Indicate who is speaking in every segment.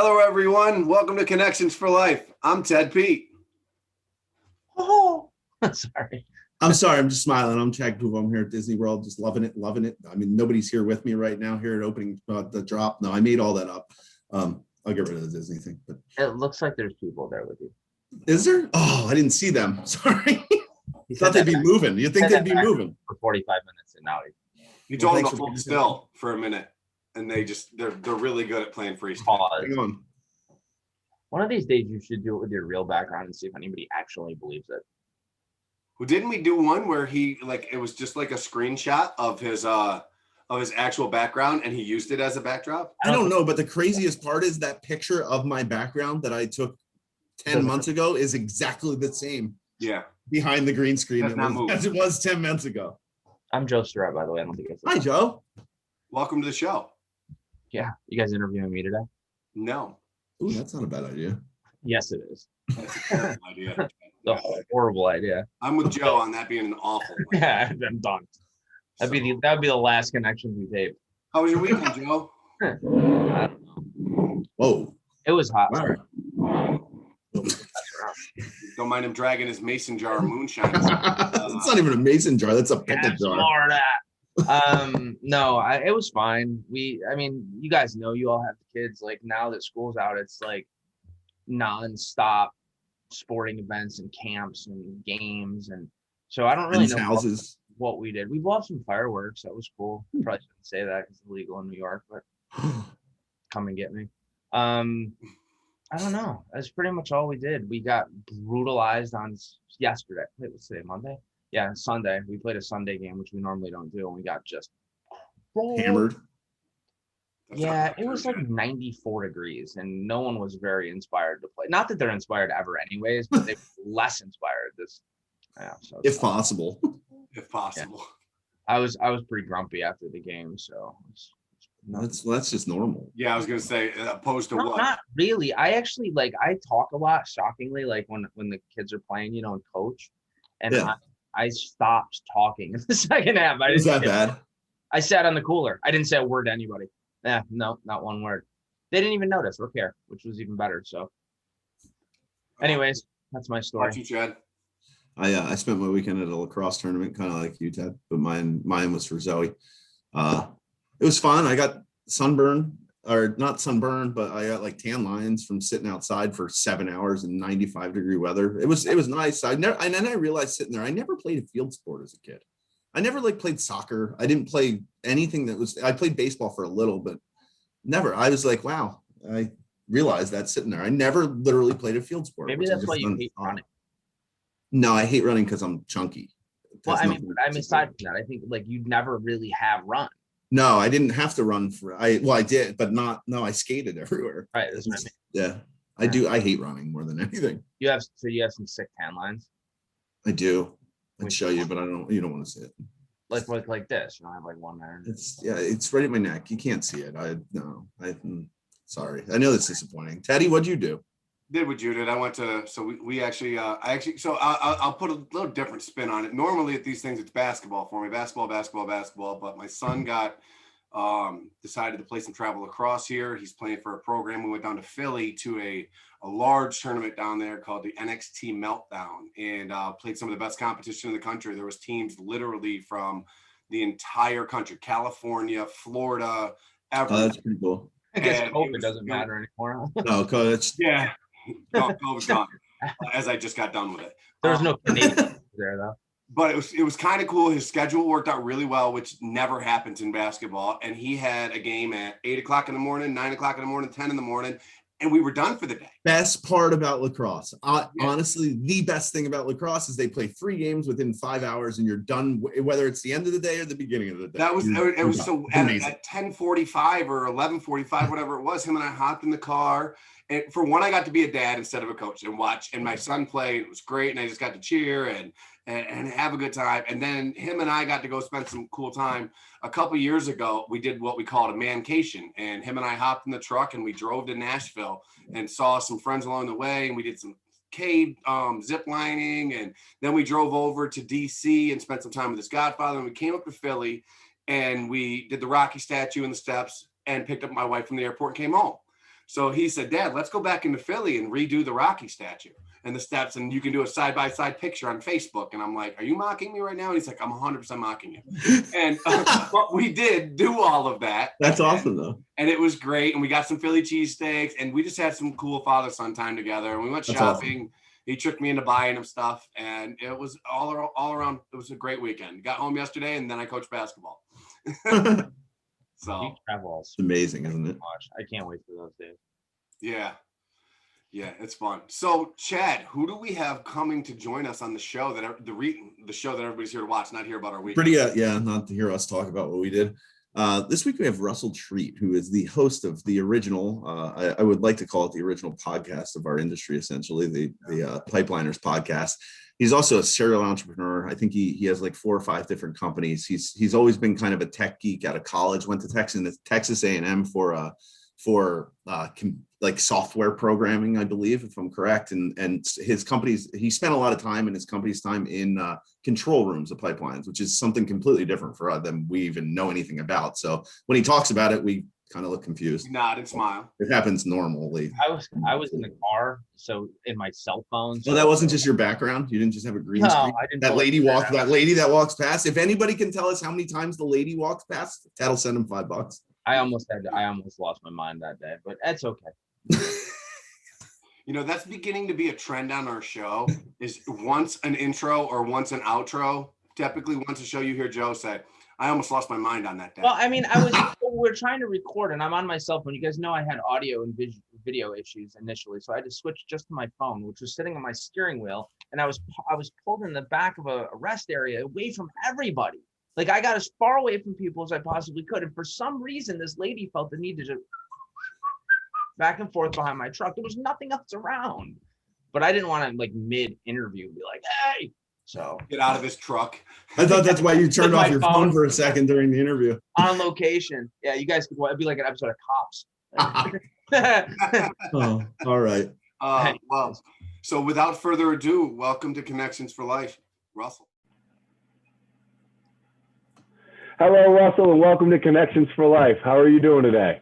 Speaker 1: Hello, everyone. Welcome to Connections for Life. I'm Ted Pete.
Speaker 2: Oh, sorry.
Speaker 3: I'm sorry. I'm just smiling. I'm Chad Kuva. I'm here at Disney World, just loving it, loving it. I mean, nobody's here with me right now here at opening the drop. No, I made all that up. I'll get rid of the Disney thing. But
Speaker 2: It looks like there's people there with you.
Speaker 3: is there? Oh, I didn't see them. Sorry.
Speaker 2: He
Speaker 3: Thought they'd be moving. You think they'd be moving
Speaker 2: for 45 minutes, and now
Speaker 1: You told them to hold still for a minute, and they're really good at playing freestyle.
Speaker 3: Hang on.
Speaker 2: One of these days, you should do it with your real background and see if anybody actually believes it.
Speaker 1: Well, didn't we do one where it was just like a screenshot of his actual background, and he used it as a backdrop?
Speaker 3: I don't know, but the craziest part is that picture of my background that I took 10 months ago is exactly the same.
Speaker 1: Yeah.
Speaker 3: Behind the green screen as it was 10 months ago.
Speaker 2: I'm Joe Surratt, by the way. I don't think it's.
Speaker 3: Hi, Joe.
Speaker 1: Welcome to the show.
Speaker 2: Yeah. You guys interviewing me today?
Speaker 1: No.
Speaker 3: Ooh, that's not a bad idea.
Speaker 2: Yes, it is.
Speaker 1: That's a terrible idea.
Speaker 2: A horrible idea.
Speaker 1: I'm with Joe on that being an awful idea.
Speaker 2: Yeah, I'm done. That'd be the last connection we tape.
Speaker 1: How was your weekend, Joe?
Speaker 2: I don't know.
Speaker 3: Whoa.
Speaker 2: It was hot.
Speaker 3: Wow.
Speaker 1: Don't mind him dragging his mason jar of moonshine.
Speaker 3: It's not even a mason jar. That's a pickle jar.
Speaker 2: No, it was fine. You guys know, you all have kids. Like, now that school's out, it's like non-stop sporting events and camps and games, and so I don't really know
Speaker 3: houses.
Speaker 2: What we did. We bought some fireworks. That was cool. Probably shouldn't say that because it's illegal in New York, but come and get me. I don't know. That's pretty much all we did. We got brutalized on yesterday. Wait, what's today? Monday? Yeah, Sunday. We played a Sunday game, which we normally don't do, and we got just
Speaker 3: hammered.
Speaker 2: Yeah, it was like 94 degrees, and no one was very inspired to play. Not that they're inspired ever anyways, but they were less inspired this. Yeah, so
Speaker 3: if possible.
Speaker 1: If possible.
Speaker 2: Yeah. I was pretty grumpy after the game, so
Speaker 3: that's just normal.
Speaker 1: Yeah, I was gonna say, opposed to what?
Speaker 2: Not really. I actually I talk a lot, shockingly, like when the kids are playing, and coach, and
Speaker 3: yeah.
Speaker 2: I stopped talking in the second half.
Speaker 3: Is that bad?
Speaker 2: I sat on the cooler. I didn't say a word to anybody. Yeah, no, not one word. They didn't even notice or care, which was even better. So, anyways, that's my story.
Speaker 1: How about you, Chad?
Speaker 3: I spent my weekend at a lacrosse tournament, kind of like you, Ted, but mine was for Zoe. It was fun. I got sunburn, or not sunburn, but I got like tan lines from sitting outside for 7 hours in 95-degree weather. It was nice. And then I realized sitting there, I never played a field sport as a kid. I never played soccer. I didn't play anything I played baseball for a little, but never. I was like, wow. I realized that sitting there. I never literally played a field sport.
Speaker 2: Maybe that's why you hate running.
Speaker 3: No, I hate running because I'm chunky.
Speaker 2: Well, aside from that, I think you'd never really have run.
Speaker 3: No, I didn't have to run I did, but I skated everywhere.
Speaker 2: Right. That's what I mean.
Speaker 3: Yeah. I do. I hate running more than anything.
Speaker 2: You have some sick tan lines.
Speaker 3: I do. I'd show you, but you don't want to see it.
Speaker 2: Like this. I have one there.
Speaker 3: It's right at my neck. You can't see it. Sorry. I know that's disappointing. Teddy, what'd you do?
Speaker 1: Did what you did. I went to, I'll put a little different spin on it. Normally at these things, it's basketball for me, basketball, but my son decided to play some travel lacrosse here. He's playing for a program. We went down to Philly to a large tournament down there called the NXT Meltdown, and played some of the best competition in the country. There was teams literally from the entire country, California, Florida, everywhere.
Speaker 3: Oh, that's pretty cool.
Speaker 2: I guess COVID doesn't matter anymore.
Speaker 3: No, because
Speaker 1: yeah. COVID's gone, as I just got done with it.
Speaker 2: There's no Canadian there though.
Speaker 1: But it was kind of cool. His schedule worked out really well, which never happens in basketball. And he had a game at 8 o'clock in the morning, 9 o'clock in the morning, 10 in the morning, and we were done for the day.
Speaker 3: Best part about lacrosse, honestly, the best thing about lacrosse is they play 3 games within 5 hours, and you're done. Whether it's the end of the day or the beginning of the day.
Speaker 1: It was so at 10:45 or 11:45, whatever it was. Him and I hopped in the car. And for one, I got to be a dad instead of a coach and watch. And my son played. It was great. And I just got to cheer and have a good time. And then him and I got to go spend some cool time. A couple of years ago, we did what we called a mancation. And him and I hopped in the truck and we drove to Nashville and saw some friends along the way. And we did some cave zip lining. And then we drove over to DC and spent some time with his godfather. And we came up to Philly and we did the Rocky statue and the steps and picked up my wife from the airport and came home. So he said, Dad, let's go back into Philly and redo the Rocky statue and the steps, and you can do a side-by-side picture on Facebook. And I'm like, are you mocking me right now? And he's like, I'm 100% mocking you. And but we did do all of that.
Speaker 3: That's awesome, though.
Speaker 1: And it was great. And we got some Philly cheesesteaks, and we just had some cool father-son time together. And we went shopping. Awesome. He tricked me into buying him stuff, and it was all around. It was a great weekend. Got home yesterday, and then I coached basketball. So
Speaker 2: travels.
Speaker 3: It's amazing, isn't it?
Speaker 2: I can't wait for those days.
Speaker 1: Yeah, it's fun. So, Chad, who do we have coming to join us on the show the show that everybody's here to watch, not hear about our week?
Speaker 3: Not to hear us talk about what we did. This week we have Russell Treat, who is the host of the original, I would like to call it the original podcast of our industry, essentially, the Pipeliners podcast. He's also a serial entrepreneur. I think he has like 4 or 5 different companies. He's always been kind of a tech geek out of college, went to Texas A&M for like software programming, I believe, if I'm correct. And his companies, he spent a lot of time in his company's time in control rooms of pipelines, which is something completely different for us than we even know anything about. So when he talks about it, we kind of look confused.
Speaker 1: Nod and smile.
Speaker 3: It happens normally.
Speaker 2: I was in the car, so in my cell phone.
Speaker 3: So that wasn't just your background. You didn't just have a green screen.
Speaker 2: I didn't.
Speaker 3: That lady that walks past. If anybody can tell us how many times the lady walks past, that'll send him $5.
Speaker 2: I almost lost my mind that day, but that's okay.
Speaker 1: You know, that's beginning to be a trend on our show, is once an intro or once an outro. Typically, once a show, you hear Joe say, I almost lost my mind on that day.
Speaker 2: Well, I mean, we're trying to record, and I'm on my cell phone. You guys know I had audio and video issues initially, so I had to switch just to my phone, which was sitting on my steering wheel, and I was pulled in the back of a rest area away from everybody. Like, I got as far away from people as I possibly could, and for some reason, this lady felt the need to just back and forth behind my truck. There was nothing else around, but I didn't want to, like, mid-interview be like, hey. So
Speaker 1: get out of his truck.
Speaker 3: I thought that's why you turned off your phone for a second during the interview.
Speaker 2: On location. Yeah, you guys could, it'd be like an episode of Cops.
Speaker 3: Oh, all right.
Speaker 1: Well, so without further ado, welcome to Connections for Life, Russell.
Speaker 4: Hello, Russell, and welcome to Connections for Life. How are you doing today?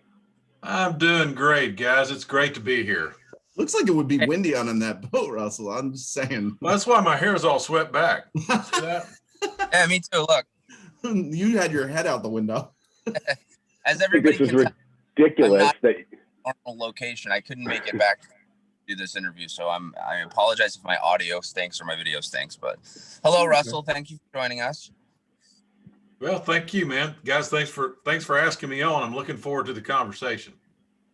Speaker 5: I'm doing great, guys. It's great to be here.
Speaker 3: Looks like it would be windy on that boat, Russell. I'm just saying.
Speaker 5: Well, that's why my hair is all swept back. See that?
Speaker 6: Yeah, me too. Look.
Speaker 3: You had your head out the window.
Speaker 6: As everybody
Speaker 4: this
Speaker 6: can
Speaker 4: is ridiculous.
Speaker 6: Normal location. I couldn't make it back to do this interview, so I apologize if my audio stinks or my video stinks. But hello, Russell. Thank you for joining us.
Speaker 5: Well, thank you, man. Guys, thanks for asking me on. I'm looking forward to the conversation.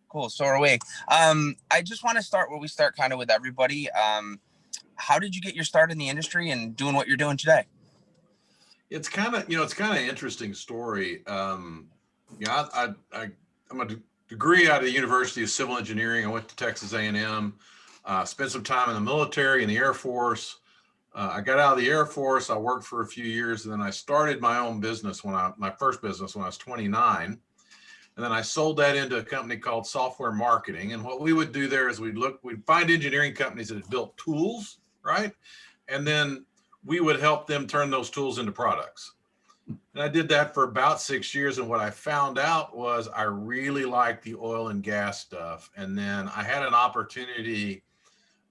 Speaker 6: Cool. So are we. I just want to start where we start kind of with everybody. How did you get your start in the industry and doing what you're doing today?
Speaker 5: It's kind of an interesting story. I'm a degree out of the University of Civil Engineering. I went to Texas A&M, spent some time in the military, in the Air Force. I got out of the Air Force. I worked for a few years, and then I started my own business my first business when I was 29. And then I sold that into a company called Software Marketing. And what we would do there is we'd find engineering companies that had built tools, right? And then we would help them turn those tools into products. And I did that for about 6 years. And what I found out was I really liked the oil and gas stuff. And then I had an opportunity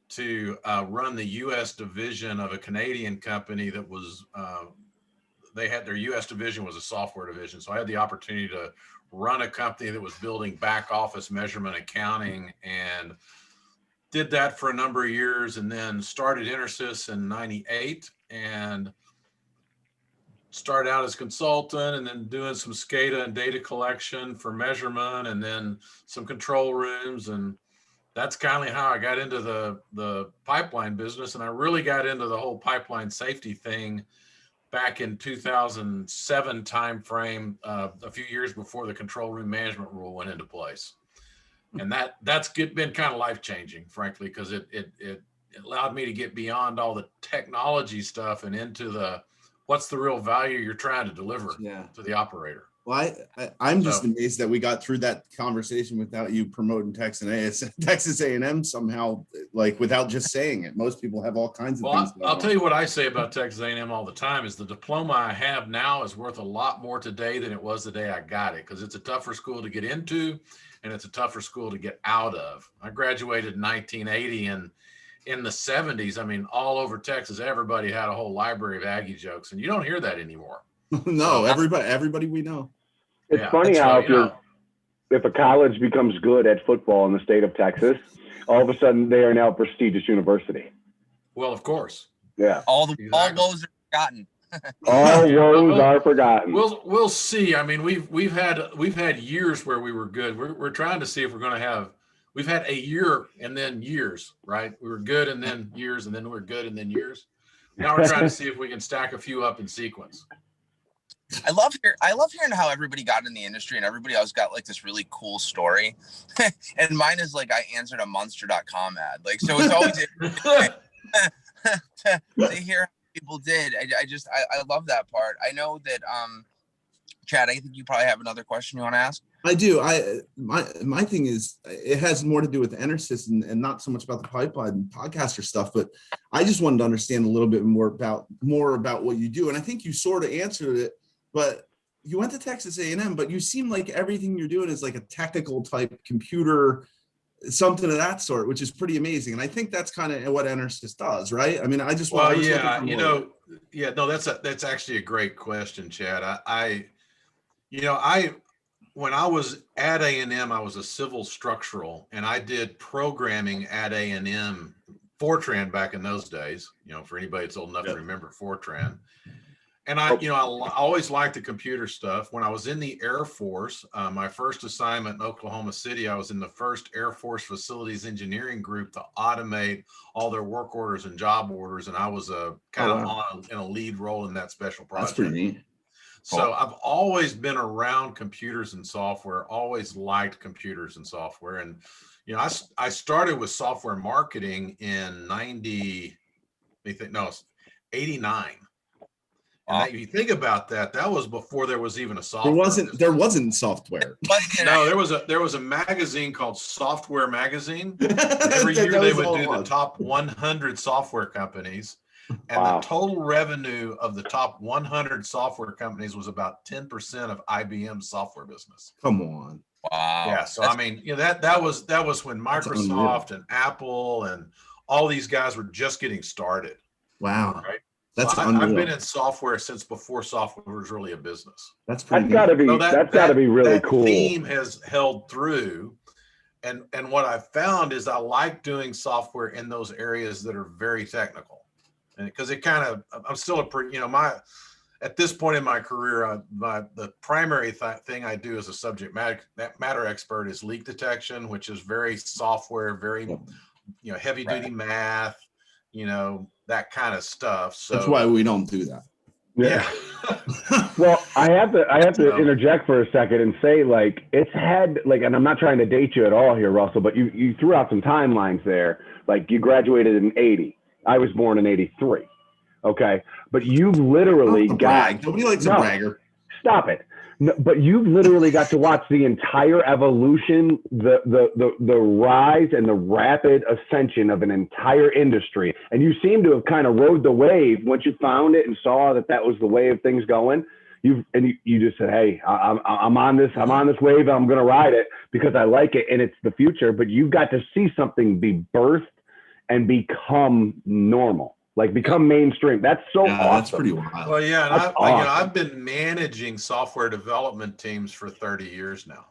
Speaker 5: to run the U.S. division of a Canadian company that was, their U.S. division was a software division. So I had the opportunity to run a company that was building back office measurement accounting, and did that for a number of years, and then started Intersys in 98 and started out as consultant, and then doing some SCADA and data collection for measurement, and then some control rooms. And that's kind of how I got into the pipeline business. And I really got into the whole pipeline safety thing back in 2007 timeframe, a few years before the control room management rule went into place. And that's been kind of life-changing, frankly, because it allowed me to get beyond all the technology stuff and into what's the real value you're trying to deliver to the operator.
Speaker 3: Well, I'm just
Speaker 5: So-
Speaker 3: amazed that we got through that conversation without you promoting Texas A&M somehow, like without just saying it. Most people have all kinds of things.
Speaker 5: Well, I'll tell you what I say about Texas A&M all the time is the diploma I have now is worth a lot more today than it was the day I got it, because it's a tougher school to get into and it's a tougher school to get out of. I graduated in 1980, and in the 70s, I mean, all over Texas, everybody had a whole library of Aggie jokes, and you don't hear that anymore.
Speaker 3: No, everybody we know.
Speaker 4: It's
Speaker 5: Yeah,
Speaker 4: funny
Speaker 5: so,
Speaker 4: how
Speaker 5: you know,
Speaker 4: if a college becomes good at football in the state of Texas, all of a sudden they are now a prestigious university.
Speaker 5: well, of course.
Speaker 4: Yeah.
Speaker 6: All
Speaker 5: Exactly.
Speaker 6: woes are forgotten.
Speaker 4: All
Speaker 5: Yeah,
Speaker 4: woes
Speaker 5: well,
Speaker 4: are forgotten.
Speaker 5: We'll see. I mean, we've had years where we were good. We're trying to see if we're going to have. We've had a year and then years, right? We were good and then years, and then we're good and then years. Now we're trying to see if we can stack a few up in sequence.
Speaker 6: I love hearing how everybody got in the industry, and everybody else got like this really cool story. And mine is like I answered a monster.com ad. Like, so it's always to hear how people did. I love that part. I know that Chad, I think you probably have another question you want to ask.
Speaker 3: I do. My thing is, it has more to do with Enersys and not so much about the pipeline podcaster stuff, but I just wanted to understand a little bit more about what you do. And I think you sort of answered it, but you went to Texas A&M, but you seem like everything you're doing is like a technical type computer, something of that sort, which is pretty amazing. And I think that's kind of what Enersys does, right? I mean, that's
Speaker 5: actually a great question, Chad. When I was at A&M, I was a civil structural, and I did programming at A&M, Fortran back in those days, for anybody that's old enough to remember Fortran. And I always liked the computer stuff. When I was in the Air Force, my first assignment in Oklahoma City, I was in the first Air Force Facilities Engineering Group to automate all their work orders and job orders. And I was in a lead role in that special project.
Speaker 3: That's pretty neat.
Speaker 5: So I've always been around computers and software, always liked computers and software. And, I started with software marketing in 89. And if you think about that, that was before there was even a software.
Speaker 3: There wasn't software.
Speaker 5: No, there was a magazine called Software Magazine. Every year they would do the top 100 software companies. And the total revenue of the top 100 software companies was about 10% of IBM's software business.
Speaker 3: Come on.
Speaker 6: Wow.
Speaker 5: Yeah. So that was when Microsoft and Apple and all these guys were just getting started.
Speaker 3: Wow.
Speaker 5: Right.
Speaker 3: That's
Speaker 5: I've been in software since before software was really a business.
Speaker 3: That's pretty.
Speaker 4: That's got to be really cool.
Speaker 5: Theme has held through. And what I've found is I like doing software in those areas that are very technical. And because I'm still at this point in my career, the primary thing I do as a subject matter expert is leak detection, which is very software, very, heavy duty math, that kind of stuff. So
Speaker 3: that's why we don't do that.
Speaker 5: Yeah.
Speaker 4: Well, I have to interject for a second and say, like, it's had, like, and I'm not trying to date you at all here, Russell, but you threw out some timelines there. Like, you graduated in 80. I was born in 83. Okay. But you've literally got,
Speaker 3: nobody likes a bragger.
Speaker 4: Stop it. No, but you've literally got to watch the entire evolution, the rise and the rapid ascension of an entire industry. And you seem to have kind of rode the wave once you found it and saw that was the way of things going. You just said, hey, I'm on this wave. I'm going to ride it because I like it and it's the future. But you've got to see something be birthed and become normal, like become mainstream. That's so awesome.
Speaker 3: That's pretty wild.
Speaker 5: Well, yeah, and I've been managing software development teams for 30 years now.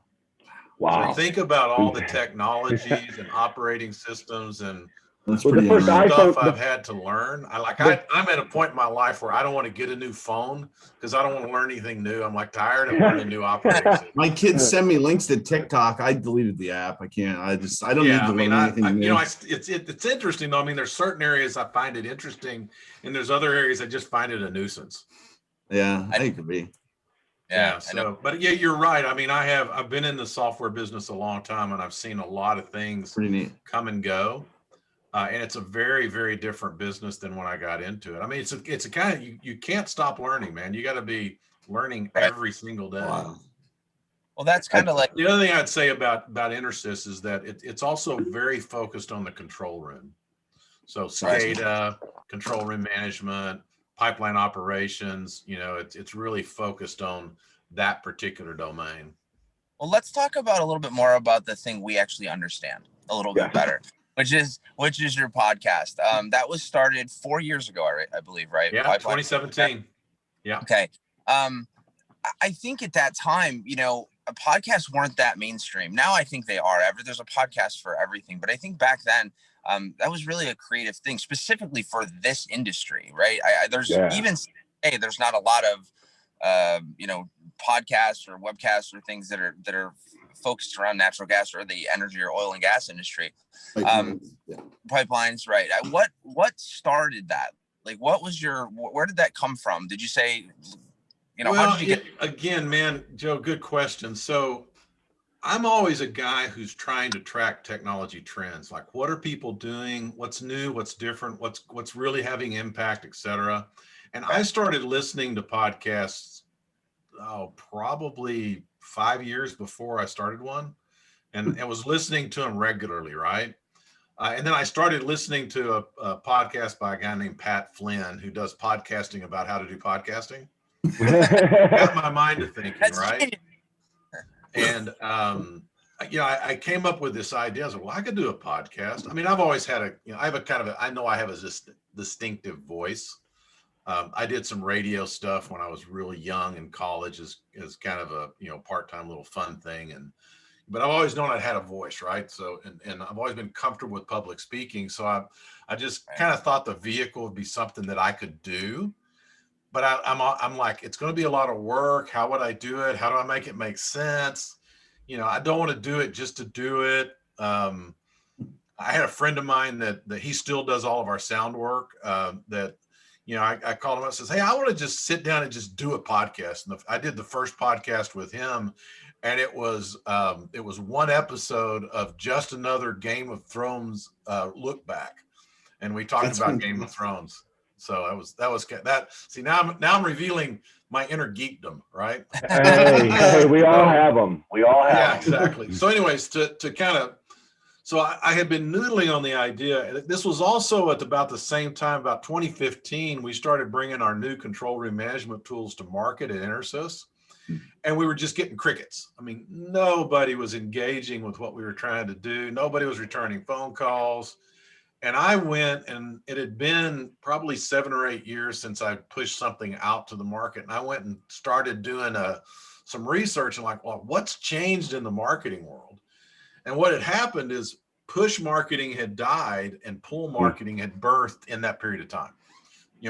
Speaker 4: Wow.
Speaker 5: So think about all the technologies and operating systems and
Speaker 3: that's pretty
Speaker 5: stuff I've had to learn. I'm at a point in my life where I don't want to get a new phone because I don't want to learn anything new. I'm like tired of learning new operating system.
Speaker 3: My kids send me links to TikTok. I deleted the app. I can't. I don't need to learn anything new.
Speaker 5: It's interesting though. I mean, there's certain areas I find it interesting, and there's other areas I just find it a nuisance.
Speaker 3: Yeah, I agree.
Speaker 5: Yeah. So, but yeah, you're right. I mean, I've been in the software business a long time, and I've seen a lot of things come and go. And it's a very, very different business than when I got into it. I mean, it's a kind of, you can't stop learning, man. You got to be learning
Speaker 6: Right.
Speaker 5: every single day.
Speaker 3: Wow.
Speaker 6: Well, that's kind of like
Speaker 5: The other thing I'd say about Intersys is that it's also very focused on the control room. So SCADA, control room management, pipeline operations, it's really focused on that particular domain.
Speaker 6: Well, let's talk about a little bit more about the thing we actually understand a little bit better, which is your podcast. That was started 4 years ago, I believe, right?
Speaker 5: Yeah,
Speaker 6: Pipeline.
Speaker 5: 2017. Yeah.
Speaker 6: Okay. I think at that time, podcasts weren't that mainstream. Now I think they are. There's a podcast for everything, but I think back then, that was really a creative thing, specifically for this industry, right? Even today, there's not a lot of podcasts or webcasts or things that are focused around natural gas or the energy or oil and gas industry. Pipelines, right? What started that? Like, where did that come from? Did you say, how did you get?
Speaker 5: Again, man, Joe, good question. So I'm always a guy who's trying to track technology trends. Like, what are people doing? What's new? What's different? What's really having impact, et cetera. And I started listening to podcasts, probably 5 years before I started one, and was listening to them regularly, right? And then I started listening to a podcast by a guy named Pat Flynn, who does podcasting about how to do podcasting. Got my mind to thinking, right? And I came up with this idea. I was like, well, I could do a podcast. I mean, I've always had I know I have a distinctive voice. I did some radio stuff when I was really young in college as kind of a part-time little fun thing, but I've always known I'd had a voice, right? So and I've always been comfortable with public speaking. So I just kind of thought the vehicle would be something that I could do. But I'm like, it's going to be a lot of work. How would I do it? How do I make it make sense? I don't want to do it just to do it. I had a friend of mine that he still does all of our sound work. I called him up and says, hey, I want to just sit down and just do a podcast. And I did the first podcast with him, and it was one episode of just another Game of Thrones look back, and we talked about Game of Thrones. So that was. See, now I'm revealing my inner geekdom, right?
Speaker 4: Hey, we all have them. We all have.
Speaker 5: Yeah, exactly. So, anyways, to kind of, so I had been noodling on the idea. This was also at about the same time, about 2015, we started bringing our new control room management tools to market at Intersys, and we were just getting crickets. I mean, nobody was engaging with what we were trying to do. Nobody was returning phone calls. And I went, and it had been probably 7 or 8 years since I pushed something out to the market. And I went and started doing some research and like, well, what's changed in the marketing world? And what had happened is push marketing had died and pull marketing had birthed in that period of time.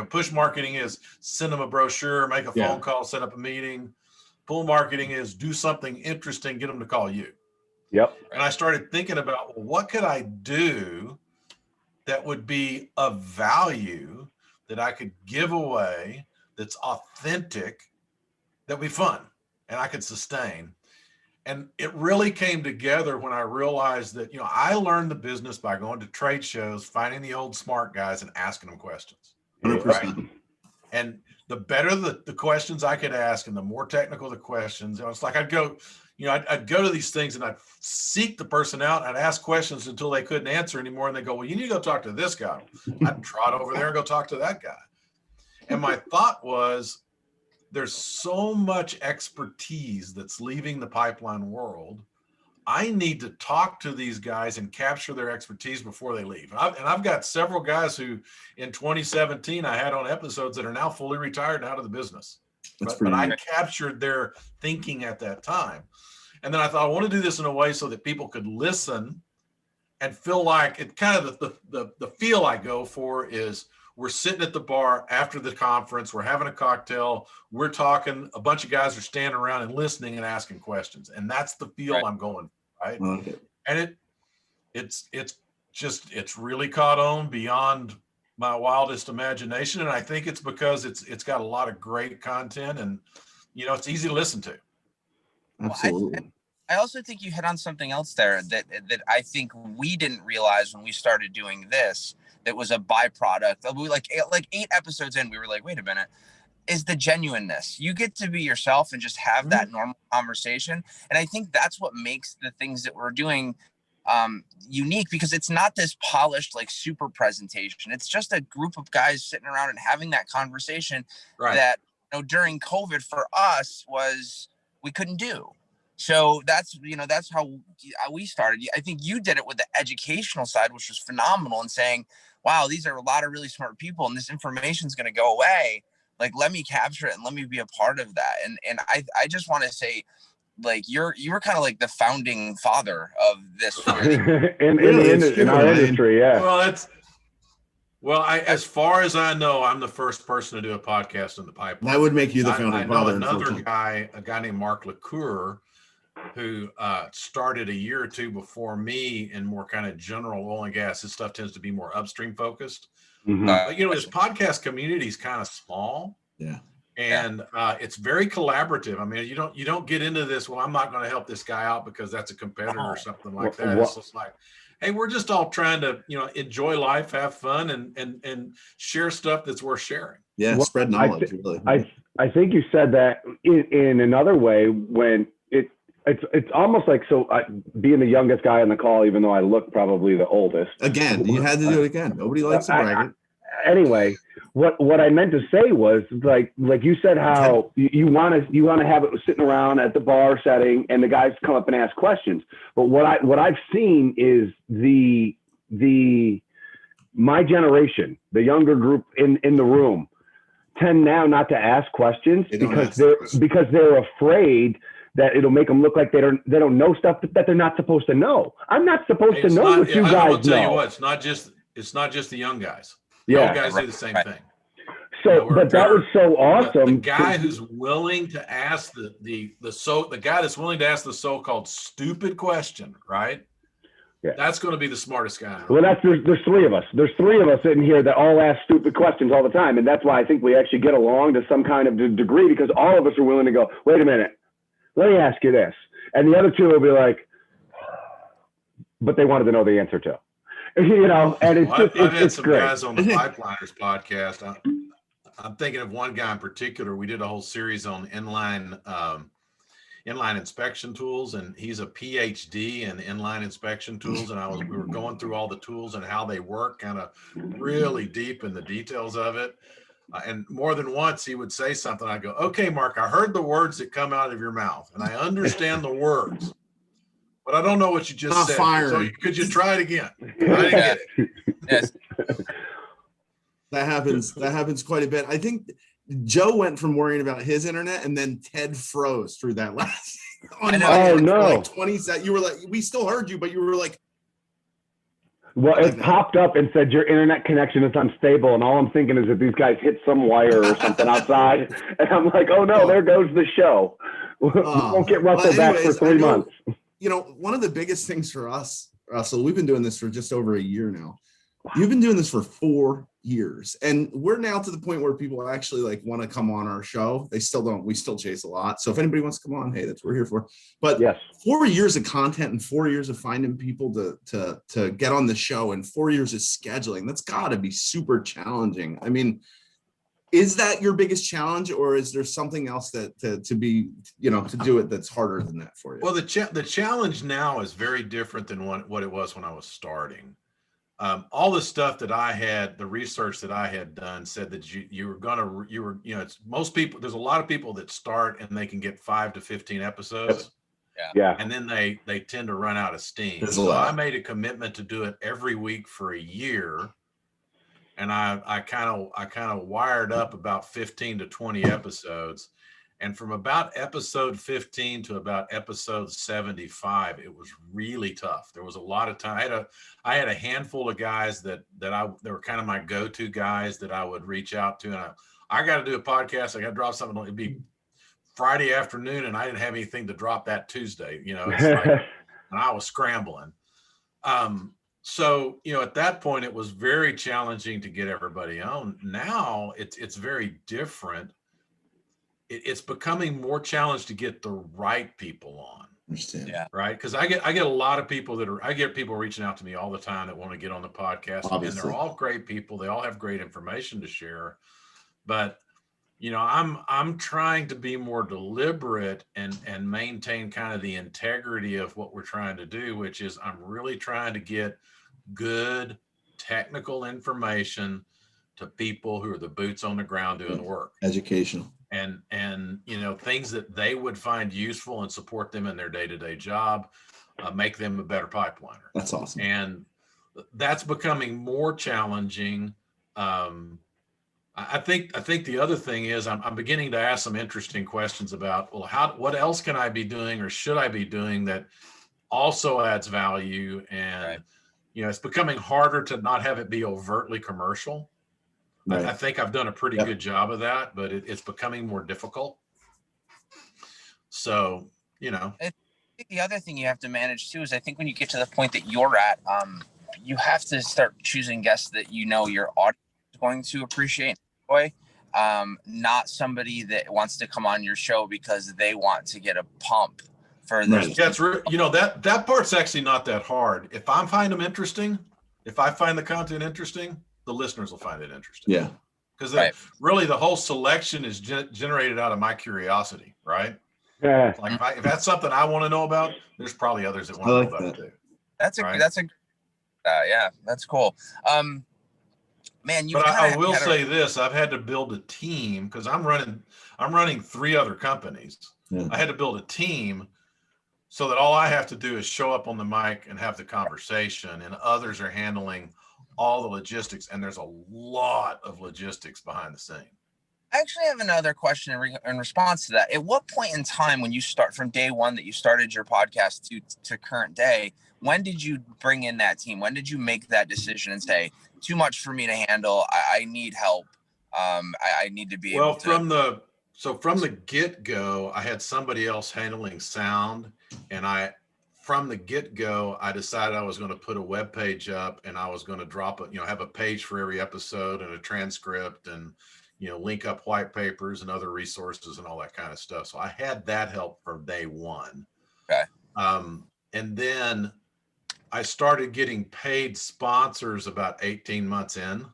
Speaker 5: Push marketing is send them a brochure, make a phone call, set up a meeting. Pull marketing is do something interesting, get them to call you.
Speaker 4: Yep.
Speaker 5: And I started thinking about, well, what could I do that would be of value that I could give away, that's authentic, that would be fun, and I could sustain. And it really came together when I realized that, I learned the business by going to trade shows, finding the old smart guys and asking them questions.
Speaker 3: 100%.
Speaker 5: Right? And the better the questions I could ask and the more technical the questions, it's like I'd go to these things and I'd seek the person out. I'd ask questions until they couldn't answer anymore. And they go, well, you need to go talk to this guy. I'd trot over there and go talk to that guy. And my thought was, there's so much expertise that's leaving the pipeline world. I need to talk to these guys and capture their expertise before they leave. And I've got several guys who in 2017, I had on episodes that are now fully retired and out of the business. But I captured their thinking at that time. And then I thought, I want to do this in a way so that people could listen and feel like it kind of the feel I go for is we're sitting at the bar after the conference, we're having a cocktail, we're talking, a bunch of guys are standing around and listening and asking questions. And that's the feel I'm going for, right? Okay. And it's really caught on beyond my wildest imagination. And I think it's because it's got a lot of great content and, it's easy to listen to.
Speaker 3: Absolutely.
Speaker 6: Well, I also think you hit on something else there that I think we didn't realize when we started doing this, that was a byproduct. We like 8 episodes in, we were like, wait a minute, is the genuineness. You get to be yourself and just have that normal conversation. And I think that's what makes the things that we're doing unique, because it's not this polished, like, super presentation. It's just a group of guys sitting around and having that conversation that, you know, during COVID for us we couldn't do. So that's how we started. I think you did it with the educational side, which was phenomenal, and saying, wow, these are a lot of really smart people and this information is going to go away. Like, let me capture it and let me be a part of that. And I just want to say, like, you were kind of like the founding father of this
Speaker 4: in our industry. Yeah.
Speaker 5: Well, as far as I know, I'm the first person to do a podcast in the pipeline.
Speaker 3: That would make you the founding
Speaker 5: I know
Speaker 3: father.
Speaker 5: another guy, a guy named Mark LaCour, who started a year or two before me in more kind of general oil and gas. His stuff tends to be more upstream focused. But, you know, his podcast community is kind of small.
Speaker 3: Yeah.
Speaker 5: And it's very collaborative. I mean, you don't get into this, well, I'm not going to help this guy out because that's a competitor or something like that. It's just like, hey, we're just all trying to, you know, enjoy life, have fun, and share stuff that's worth sharing.
Speaker 3: Yeah, spread knowledge.
Speaker 4: I think you said that in another way when it's almost like, so being the youngest guy on the call, even though I look probably the oldest.
Speaker 3: Again, you had to do it again. Nobody likes to brag.
Speaker 4: Anyway, what I meant to say was, like you said, how you want to have it sitting around at the bar setting and the guys come up and ask questions. But what I've seen is my generation, the younger group in the room, tend now not to ask questions because they're afraid that it'll make them look like they don't know stuff that they're not supposed to know. I'm not supposed to know what you guys know.
Speaker 5: I'll tell you what, it's not just the young guys.
Speaker 4: Yeah,
Speaker 5: old guys do the same thing.
Speaker 4: So, but that was so awesome.
Speaker 5: The guy who's willing to ask the guy that's willing to ask the so-called stupid question, right?
Speaker 4: Yeah.
Speaker 5: That's going to be the smartest guy.
Speaker 4: Well, there's three of us. There's three of us sitting here that all ask stupid questions all the time, and that's why I think we actually get along to some kind of degree, because all of us are willing to go, wait a minute, let me ask you this, and the other two will be like, but they wanted to know the answer to. You know, and it's just,
Speaker 5: I've had
Speaker 4: it's
Speaker 5: some
Speaker 4: great.
Speaker 5: guys on the Pipeliners podcast. I'm thinking of one guy in particular. We did a whole series on inline inspection tools, and he's a PhD in inline inspection tools. And we were going through all the tools and how they work, kind of really deep in the details of it. And more than once, he would say something. I go, "Okay, Mark, I heard the words that come out of your mouth, and I understand the words, but I don't know what you just said. So could you try it again?" I didn't get it.
Speaker 6: Yes.
Speaker 3: That happens quite a bit. I think Joe went from worrying about his internet, and then Ted froze through that last. Like 20 seconds. You were like, we still heard you, but you were like.
Speaker 4: Well, it popped up and said your internet connection is unstable, and all I'm thinking is that these guys hit some wire or something outside, and I'm like, oh no, there goes the show. We won't get Russell back for 3 months.
Speaker 3: You know, one of the biggest things for us, Russell, we've been doing this for just over a year now. You've been doing this for 4 years, and we're now to the point where people actually like want to come on our show. They still don't. We still chase a lot. So if anybody wants to come on, hey, that's what we're here for. But yes, 4 years of content and 4 years of finding people to get on the show and 4 years of scheduling, that's got to be super challenging. I mean, is that your biggest challenge, or is there something else that to be, you know, to do it that's harder than that for you?
Speaker 5: Well, the challenge now is very different than what it was when I was starting. All the stuff that I had, the research that I had done said that it's most people, there's a lot of people that start and they can get 5 to 15 episodes.
Speaker 4: Yeah.
Speaker 5: And then they tend to run out of steam. So I made a commitment to do it every week for a year. And I kind of wired up about 15 to 20 episodes. And from about episode 15 to about episode 75, it was really tough. There was a lot of time. I had a handful of guys that they were kind of my go-to guys that I would reach out to. And I got to do a podcast. I got to drop something. It'd be Friday afternoon, and I didn't have anything to drop that Tuesday. You know, it's like, and I was scrambling. So, you know, at that point, it was very challenging to get everybody on. Now it's very different. It's becoming more challenged to get the right people on.
Speaker 3: Understand.
Speaker 5: Yeah. Right. Because I get a lot of people I get people reaching out to me all the time that want to get on the podcast. Obviously. And they're all great people. They all have great information to share. But I'm trying to be more deliberate and maintain kind of the integrity of what we're trying to do, which is I'm really trying to get good technical information to people who are the boots on the ground doing the work.
Speaker 3: Educational.
Speaker 5: And things that they would find useful and support them in their day-to-day job, make them a better pipeliner.
Speaker 3: That's awesome.
Speaker 5: And that's becoming more challenging. I think the other thing is I'm beginning to ask some interesting questions about, well, what else can I be doing or should I be doing that also adds value? And,
Speaker 6: Right.
Speaker 5: It's becoming harder to not have it be overtly commercial.
Speaker 3: Right.
Speaker 5: I think I've done a pretty good job of that, but it's becoming more difficult. So,
Speaker 6: I think the other thing you have to manage too is I think when you get to the point that you're at, you have to start choosing guests that your audience is going to appreciate and enjoy, not somebody that wants to come on your show because they want to get a pump for their.
Speaker 3: Right.
Speaker 5: That's that part's actually not that hard. If I find them interesting, if I find the content interesting, the listeners will find it interesting.
Speaker 3: Yeah.
Speaker 5: Because really the whole selection is generated out of my curiosity, right?
Speaker 4: Yeah.
Speaker 5: Like if that's something I want to know about, there's probably others that want to know about it too.
Speaker 6: That's cool. Man,
Speaker 5: but I will say this: I've had to build a team because I'm running 3 other companies.
Speaker 3: Yeah.
Speaker 5: I had to build a team so that all I have to do is show up on the mic and have the conversation, and others are handling all the logistics. And there's a lot of logistics behind the scene.
Speaker 6: I actually have another question in response to that. At what point in time, when you start from day one that you started your podcast to current day, when did you bring in that team? When did you make that decision and say, too much for me to handle, I need help, I need to be able to...
Speaker 5: From the get-go, I had somebody else handling sound, and from the get-go, I decided I was going to put a web page up, and I was going to drop have a page for every episode and a transcript, and link up white papers and other resources and all that kind of stuff. So I had that help from day one.
Speaker 6: Okay.
Speaker 5: And then I started getting paid sponsors about 18 months in.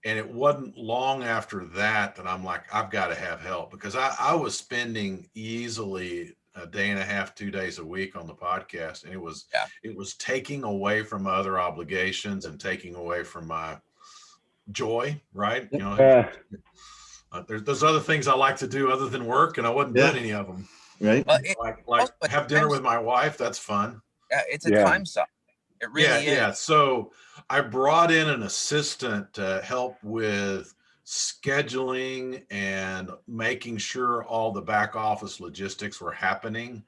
Speaker 5: And it wasn't long after that I'm like, I've got to have help, because I was spending easily a day and a half, 2 days a week on the podcast. And it was taking away from my other obligations and taking away from my joy, right? There's other things I like to do other than work, and I wasn't doing any of them.
Speaker 3: Right.
Speaker 6: Well,
Speaker 5: like have dinner with my wife. That's fun.
Speaker 6: It's a time suck. It really is.
Speaker 5: Yeah. So I brought in an assistant to help with scheduling and making sure all the back office logistics were happening.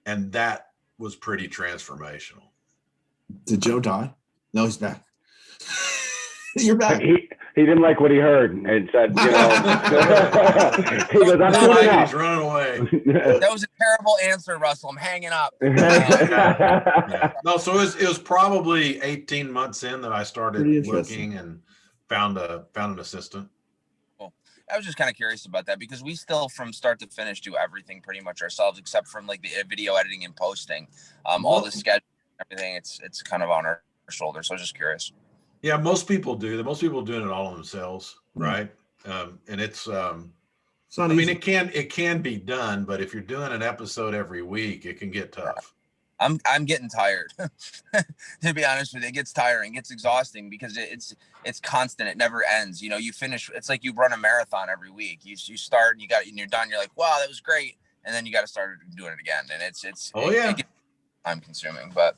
Speaker 5: And that was pretty transformational.
Speaker 3: Did Joe die? No, he's back. You're back.
Speaker 4: He didn't like what he heard and said, he goes, I'm doing it.
Speaker 5: He's running away.
Speaker 6: That was a terrible answer, Russell. I'm hanging up.
Speaker 5: No, so it was probably 18 months in that I started looking and found an assistant.
Speaker 6: Cool. I was just kind of curious about that, because we still, from start to finish, do everything pretty much ourselves, except from like the video editing and posting, all the schedule, everything. It's kind of on our shoulders. So I was just curious.
Speaker 5: Yeah, most people do. Most people are doing it all themselves, right? And it's not easy. It can be done, but if you're doing an episode every week, it can get tough.
Speaker 6: I'm getting tired. To be honest with you, it gets tiring, it gets exhausting, because it's constant. It never ends. You finish. It's like you run a marathon every week. You start, and you're done. You're like, wow, that was great, and then you got to start doing it again, and it gets time consuming. But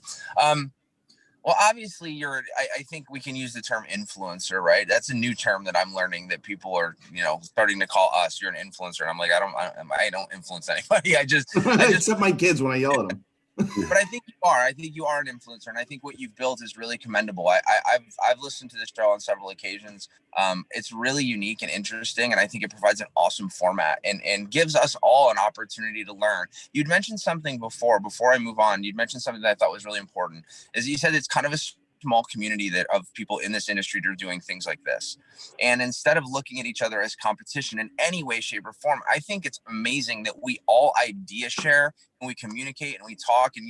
Speaker 6: well, obviously I think we can use the term influencer, right? That's a new term that I'm learning that people are, starting to call us. You're an influencer. And I'm like, I don't influence anybody. I just
Speaker 3: except my kids when I yell at them.
Speaker 6: But I think you are. I think you are an influencer, and I think what you've built is really commendable. I've listened to this show on several occasions. It's really unique and interesting, and I think it provides an awesome format and gives us all an opportunity to learn. You'd mentioned something before I move on. You'd mentioned something that I thought was really important. Is you said it's kind of a small community of people in this industry that are doing things like this. And instead of looking at each other as competition in any way, shape, or form, I think it's amazing that we all idea share and we communicate and we talk. And,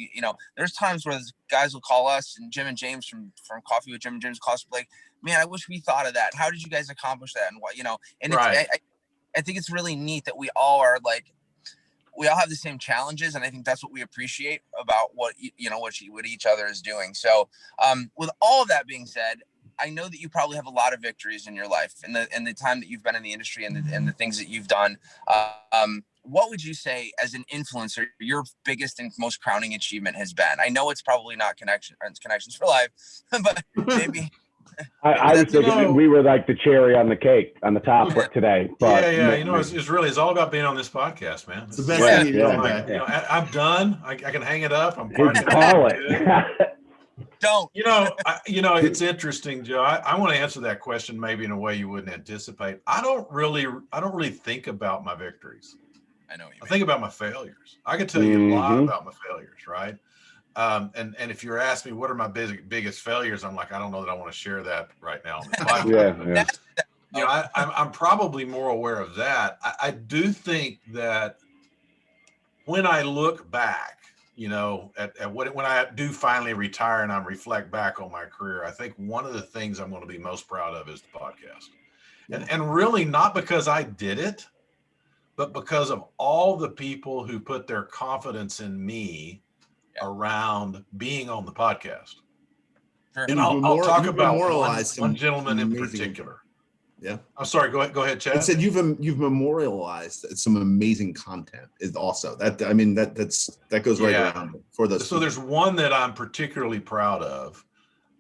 Speaker 6: there's times where guys will call us, and Jim and James from Coffee with Jim and James will call us, like, man, I wish we thought of that. How did you guys accomplish that? And what, and it's,
Speaker 5: right.
Speaker 6: I think it's really neat that we all are like, we all have the same challenges, and I think that's what we appreciate about what what each other is doing. So, with all of that being said, I know that you probably have a lot of victories in your life, and the time that you've been in the industry, and the things that you've done. What would you say, as an influencer, your biggest and most crowning achievement has been? I know it's probably not Connections for Life, but maybe.
Speaker 4: I was thinking we were like the cherry on the cake on the top today. But
Speaker 5: yeah. It's all about being on this podcast, man.
Speaker 3: It's the best thing you know.
Speaker 5: I'm done. I can hang it up. I'm
Speaker 4: call it.
Speaker 6: Don't.
Speaker 5: It's interesting, Joe. I want to answer that question maybe in a way you wouldn't anticipate. I don't really think about my victories.
Speaker 6: I know what you mean.
Speaker 5: I think about my failures. I can tell you a lot about my failures, right? And if you're asking me what are my biggest failures, I'm like, I don't know that I want to share that right now on the podcast. I'm probably more aware of that. I do think that when I look back, at when I do finally retire and I reflect back on my career, I think one of the things I'm going to be most proud of is the podcast. And really not because I did it, but because of all the people who put their confidence in me around being on the podcast.
Speaker 6: Sure.
Speaker 5: And I'll talk about one gentleman in
Speaker 3: amazing,
Speaker 5: particular.
Speaker 3: Yeah.
Speaker 5: I'm sorry. Go ahead, Chad.
Speaker 3: I said you've memorialized some amazing content. Is also that goes right around for those.
Speaker 5: So there's one that I'm particularly proud of,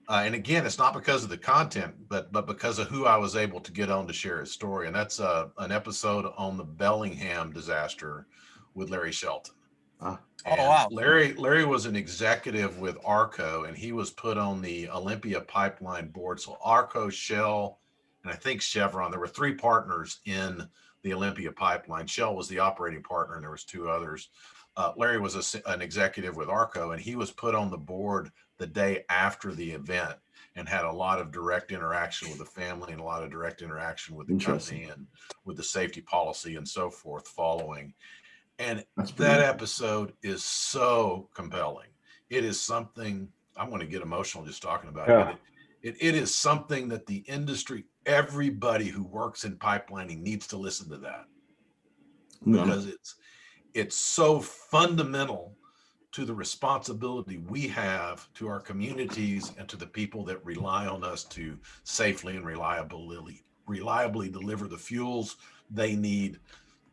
Speaker 5: and again, it's not because of the content, but because of who I was able to get on to share his story, and that's an episode on the Bellingham disaster with Larry Shelton.
Speaker 6: Wow.
Speaker 5: Larry was an executive with Arco, and he was put on the Olympia pipeline board. So Arco, Shell, and I think Chevron, there were 3 partners in the Olympia pipeline. Shell was the operating partner, and there was 2 others. Larry was an executive with Arco, and he was put on the board the day after the event and had a lot of direct interaction with the family and a lot of direct interaction with the company and with the safety policy and so forth following. And that episode is so compelling. It is something, I'm going to get emotional just talking about it. It is something that the industry, everybody who works in pipelining needs to listen to that, because it's so fundamental to the responsibility we have to our communities and to the people that rely on us to safely and reliably deliver the fuels they need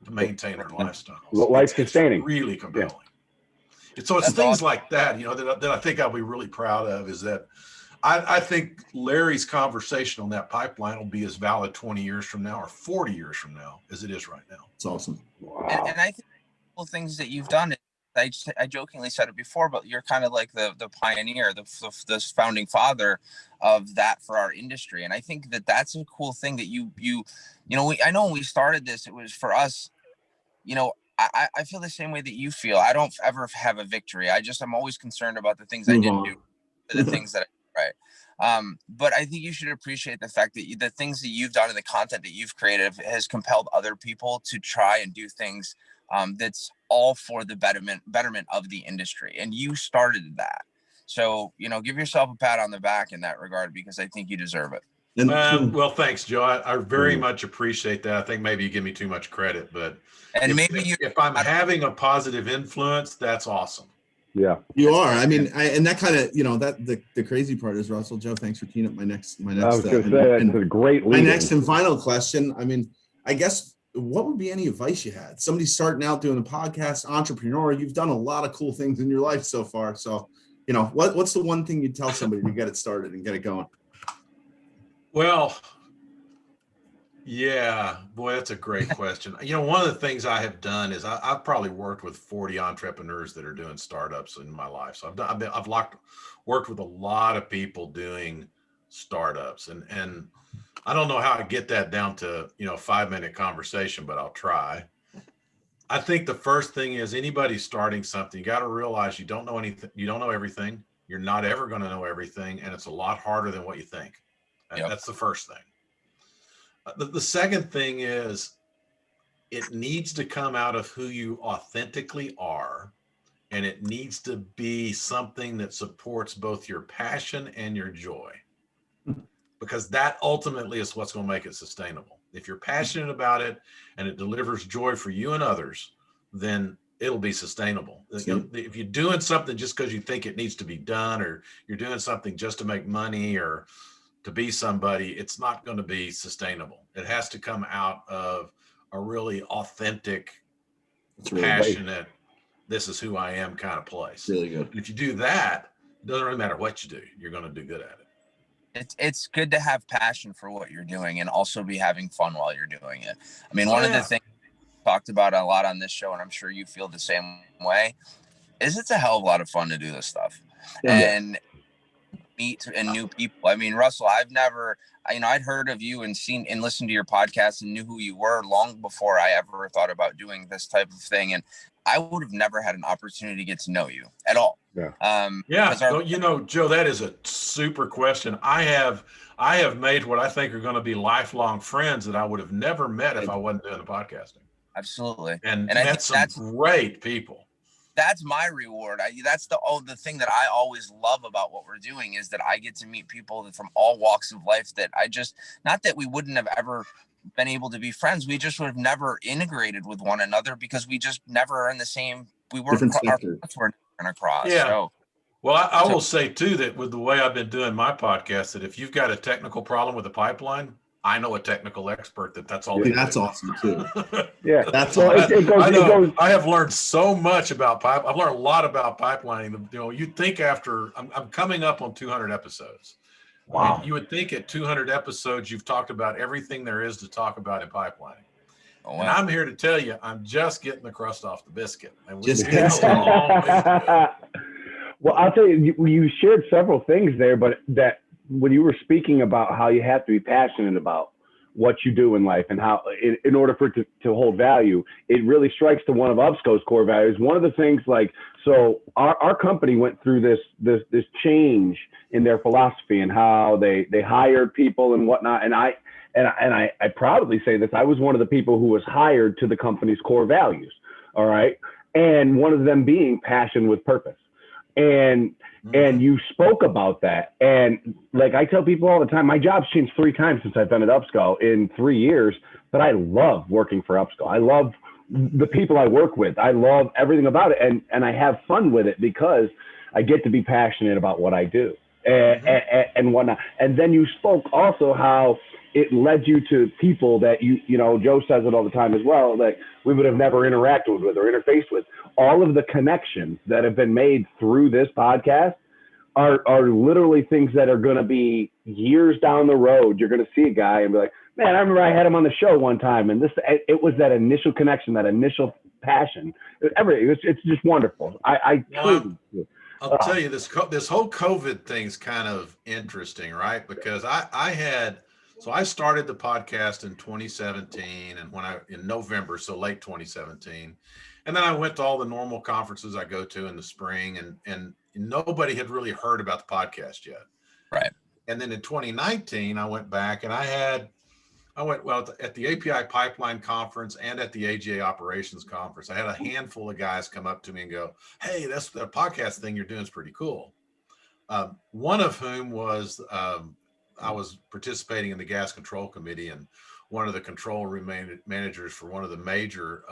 Speaker 5: to maintain their lifestyles.
Speaker 4: Life sustaining.
Speaker 5: Really compelling. Yeah. So it's things like that, that I think I'll be really proud of, is that I think Larry's conversation on that pipeline will be as valid 20 years from now or 40 years from now as it is right now.
Speaker 3: It's awesome.
Speaker 4: Wow.
Speaker 6: And I think the things that you've done, I jokingly said it before, but you're kind of like the pioneer, the founding father of that for our industry. And I think that that's a cool thing that I know when we started this, it was for us, I feel the same way that you feel. I don't ever have a victory. I'm always concerned about the things I didn't do, the things that right. But I think you should appreciate the fact that the things that you've done and the content that you've created has compelled other people to try and do things that's all for the betterment of the industry. And you started that. So, give yourself a pat on the back in that regard, because I think you deserve it.
Speaker 5: Well, thanks, Joe. I very much appreciate that. I think maybe you give me too much credit, but if I'm having a positive influence, that's awesome.
Speaker 4: Yeah,
Speaker 3: you are. I mean, and that kind of, that the crazy part is, Russell, Joe, thanks for teeing up my next. I was going to say that's a great lead. My next and final question. I mean, I guess, what would be any advice you had? Somebody starting out doing a podcast, entrepreneur. You've done a lot of cool things in your life so far. So, what's the one thing you tell somebody to get it started and get it going?
Speaker 5: Well, yeah, boy, that's a great question. One of the things I have done is I've probably worked with 40 entrepreneurs that are doing startups in my life. So I've worked with a lot of people doing startups, and I don't know how I get that down to, a 5-minute conversation, but I'll try. I think the first thing is, anybody starting something, you got to realize you don't know anything. You don't know everything. You're not ever going to know everything. And it's a lot harder than what you think. And that's the first thing. The second thing is, it needs to come out of who you authentically are. And it needs to be something that supports both your passion and your joy. because that ultimately is what's going to make it sustainable. If you're passionate about it and it delivers joy for you and others, then it'll be sustainable.
Speaker 3: Yep.
Speaker 5: If you're doing something just because you think it needs to be done, or you're doing something just to make money or to be somebody, it's not going to be sustainable. It has to come out of a really authentic,
Speaker 3: It's really
Speaker 5: passionate, this is who I am kind of place.
Speaker 3: really good.
Speaker 5: And if you do that, it doesn't really matter what you do, you're going to do good at it.
Speaker 6: It's good to have passion for what you're doing and also be having fun while you're doing it. I mean, one of the things we talked about a lot on this show, and I'm sure you feel the same way, is it's a hell of a lot of fun to do this stuff. And meet and new people. I mean, Russell, I've never, I'd heard of you and seen and listened to your podcast and knew who you were long before I ever thought about doing this type of thing. And I would have never had an opportunity to get to know you at all.
Speaker 5: Joe, that is a super question. I have made what I think are going to be lifelong friends that I would have never met if I wasn't doing the podcasting.
Speaker 6: Absolutely.
Speaker 5: And met some great people.
Speaker 6: That's my reward. That's the thing that I always love about what we're doing is that I get to meet people from all walks of life that not that we wouldn't have ever been able to be friends. We just would have never integrated with one another because we just never are in the same, we weren't, our paths weren't going to cross.
Speaker 5: Yeah.
Speaker 6: So,
Speaker 5: well, I will say too, that with the way I've been doing my podcast, that if you've got a technical problem with a pipeline, I know a technical expert that's all.
Speaker 3: Yeah, that's awesome too.
Speaker 4: Yeah,
Speaker 3: that's
Speaker 4: awesome.
Speaker 5: I have learned so much about pipe. I've learned a lot about pipelining. You'd think after I'm coming up on 200 episodes.
Speaker 4: Wow.
Speaker 5: And you would think at 200 episodes, you've talked about everything there is to talk about in pipelining. Oh, wow. And I'm here to tell you, I'm just getting the crust off the biscuit. And
Speaker 4: well, I'll tell you, you shared several things there, but that when you were speaking about how you have to be passionate about what you do in life and how in order for it to hold value, it really strikes to one of UPSCO's core values. One of the things so our company went through this change in their philosophy and how they hired people and whatnot. And I proudly say this, I was one of the people who was hired to the company's core values. All right. And one of them being passion with purpose. And you spoke about that. And like I tell people all the time, my job's changed 3 times since I've been at UPSCO in 3 years, but I love working for UPSCO. I love the people I work with. I love everything about it. And I have fun with it because I get to be passionate about what I do and whatnot. And then you spoke also how it led you to people that Joe says it all the time as well, that we would have never interacted with or interfaced with. All of the connections that have been made through this podcast are literally things that are going to be years down the road. You're going to see a guy and be like, man, I remember I had him on the show one time. And it was that initial connection, that initial passion. It's just wonderful.
Speaker 5: I'll tell you, this whole COVID thing's kind of interesting, right? Because I started the podcast in 2017 and in November, so late 2017. And then I went to all the normal conferences I go to in the spring and nobody had really heard about the podcast yet.
Speaker 6: Right.
Speaker 5: And then in 2019, I went back and I went at the API Pipeline Conference and at the AGA Operations Conference. I had a handful of guys come up to me and go, hey, that's the podcast thing you're doing is pretty cool. One of whom was, I was participating in the gas control committee, and one of the control room managers for one of the major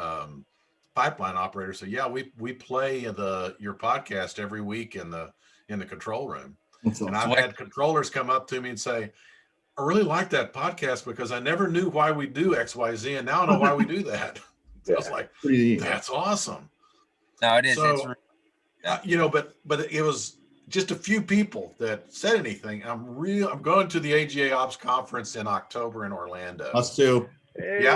Speaker 5: pipeline operators said, yeah, we play your podcast every week in the control room. And I've had controllers come up to me and say, I really like that podcast because I never knew why we do X, Y, Z, and now I know why we do that. So I was like, that's awesome.
Speaker 6: No, it is.
Speaker 5: So, but it was just a few people that said anything. I'm going to the AGA Ops conference in October in Orlando.
Speaker 3: Us too.
Speaker 5: Hey. Yeah,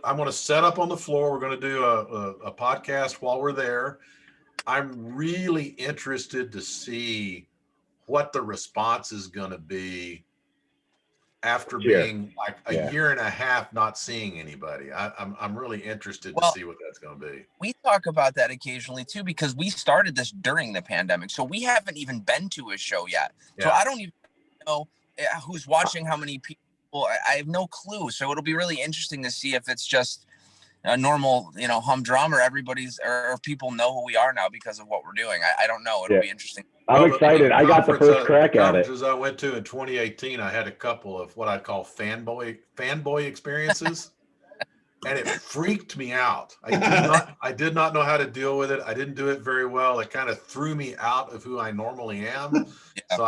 Speaker 5: I'm going to set up on the floor. We're going to do a podcast while we're there. I'm really interested to see what the response is going to be after being like a year and a half not seeing anybody. I'm really interested to see what that's going to be.
Speaker 6: We talk about that occasionally too, because we started this during the pandemic. So we haven't even been to a show yet. Yeah. So I don't even know who's watching, how many people. I have no clue. So it'll be really interesting to see if it's just a normal, humdrum, or or people know who we are now because of what we're doing. I don't know. It'll be interesting.
Speaker 4: I'm excited. I got the first crack at it.
Speaker 5: Conferences I went to in 2018, I had a couple of what I'd call fanboy experiences, and it freaked me out. I did not know how to deal with it. I didn't do it very well. It kind of threw me out of who I normally am.
Speaker 6: Yeah.
Speaker 5: So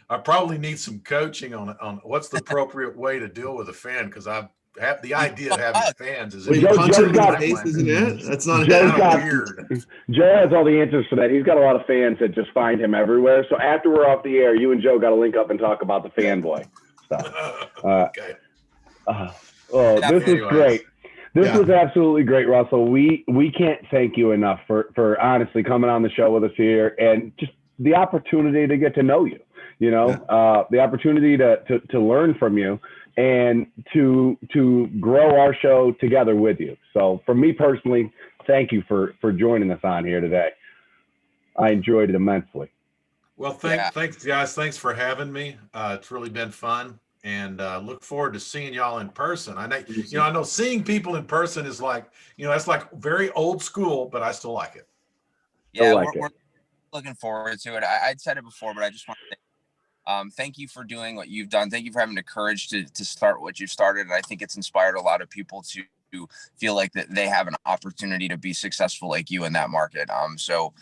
Speaker 5: I probably need some coaching on what's the appropriate way to deal with a fan, because I have the idea of having fans is
Speaker 3: Well, you punch him in the face, isn't it? That's not
Speaker 4: weird. Joe has all the answers for that. He's got a lot of fans that just find him everywhere. So after we're off the air, you and Joe got to link up and talk about the fanboy stuff.
Speaker 5: Okay.
Speaker 4: This is great. This was absolutely great, Russell. We can't thank you enough for honestly coming on the show with us here and just the opportunity to get to know you. You know, the opportunity to learn from you and to grow our show together with you. So for me personally, thank you for joining us on here today. I enjoyed it immensely.
Speaker 5: Well, thanks guys. Thanks for having me. It's really been fun, and look forward to seeing y'all in person. I know seeing people in person is like, that's like very old school, but I still like it.
Speaker 6: Yeah, we're looking forward to it. I'd said it before, but I just want to thank you for doing what you've done. Thank you for having the courage to start what you've started. And I think it's inspired a lot of people to feel like that they have an opportunity to be successful like you in that market. So